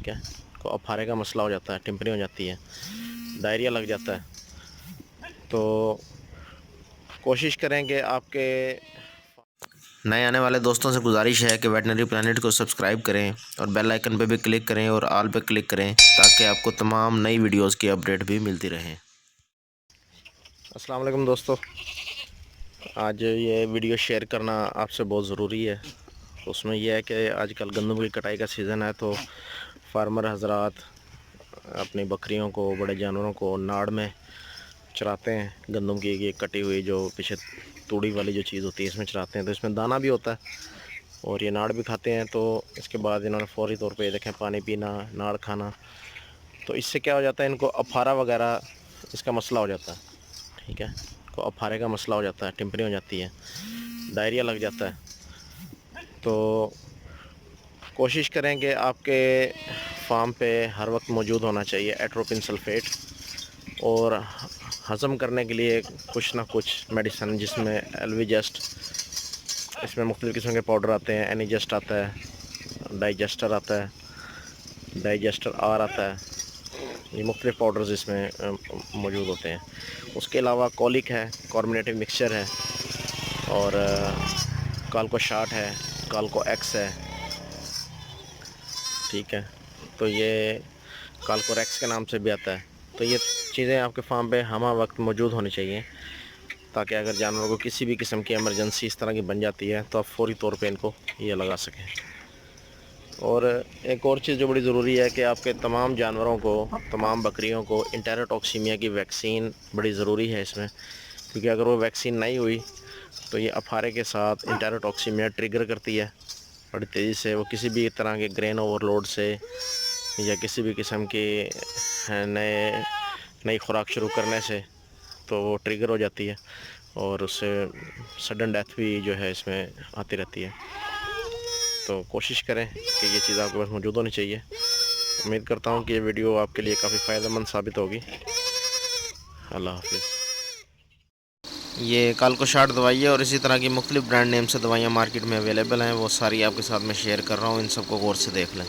ठीक है। को अफारे का मसला हो जाता है, टिम्पनी हो जाती है, डायरिया लग जाता है। तो कोशिश करें कि आपके नए आने वाले दोस्तों से गुजारिश है कि वेटनरी प्लानट को सब्सक्राइब करें और बेल आइकन पे भी क्लिक करें और ऑल पे क्लिक करें ताकि आपको तमाम नई वीडियोस की अपडेट भी मिलती रहे। अस्सलाम वालेकुम दोस्तों, आज ये वीडियो शेयर करना आपसे बहुत ज़रूरी है। उसमें यह है कि आजकल गंदम की कटाई का सीज़न है, तो फार्मर हजरात अपनी बकरियों को, बड़े जानवरों को नाड़ में चराते हैं। गंदम की ये कटी हुई जो पीछे तूड़ी वाली जो चीज़ होती है इसमें चराते हैं, तो इसमें दाना भी होता है और ये नाड़ भी खाते हैं। तो इसके बाद इन्होंने फौरी तौर पे देखें पानी पीना, नाड़ खाना, तो इससे क्या हो जाता है, इनको अफारा वगैरह इसका मसला हो जाता है। ठीक है, को अफारे का मसला हो जाता है, टिम्पनी हो जाती है, डायरिया लग जाता है। तो कोशिश करें कि आपके फार्म पे हर वक्त मौजूद होना चाहिए एट्रोपिन सल्फेट, और हज़म करने के लिए कुछ ना कुछ मेडिसन, जिसमें एलवीजेस्ट, इसमें मुख्तलिफ़ किस्म के पाउडर आते हैं। एनीजेस्ट आता है, डाइजेस्टर आता है, डाइजेस्टर आर आता है, ये मुख्तलिफ़ पाउडर्स इसमें मौजूद होते हैं। उसके अलावा कॉलिक है, कार्बोनेटिव मिक्सचर है, और काल्को शार्ट है, काल्को एक्स है। ठीक है, तो ये काल्कोरेक्स के नाम से भी आता है। तो ये चीज़ें आपके फार्म पे हमा वक्त मौजूद होनी चाहिए, ताकि अगर जानवरों को किसी भी किस्म की इमरजेंसी इस तरह की बन जाती है तो आप फौरी तौर पे इनको ये लगा सकें। और एक और चीज़ जो बड़ी ज़रूरी है कि आपके तमाम जानवरों को, तमाम बकरियों को इंटेरोटॉक्सीमिया की वैक्सीन बड़ी ज़रूरी है इसमें, क्योंकि अगर वो वैक्सीन नहीं हुई तो ये अफारे के साथ इंटेरोटॉक्सीमिया ट्रिगर करती है बड़ी तेज़ी से। वो किसी भी तरह के ग्रेन ओवरलोड से या किसी भी किस्म की नई खुराक शुरू करने से तो वो ट्रिगर हो जाती है, और उससे सडन डेथ भी जो है इसमें आती रहती है। तो कोशिश करें कि ये चीज़ आपके पास मौजूद होनी चाहिए। उम्मीद करता हूँ कि ये वीडियो आपके लिए काफ़ी फ़ायदेमंद साबित होगी। अल्लाह हाफिज़। ये काल्को शार्ट दवाई है, और इसी तरह की मुख्तलिफ़ ब्रांड नेम से दवाइयाँ मार्केट में अवेलेबल हैं, वो सारी आपके साथ मैं शेयर कर रहा हूँ। इन सबको गौर से देख लें।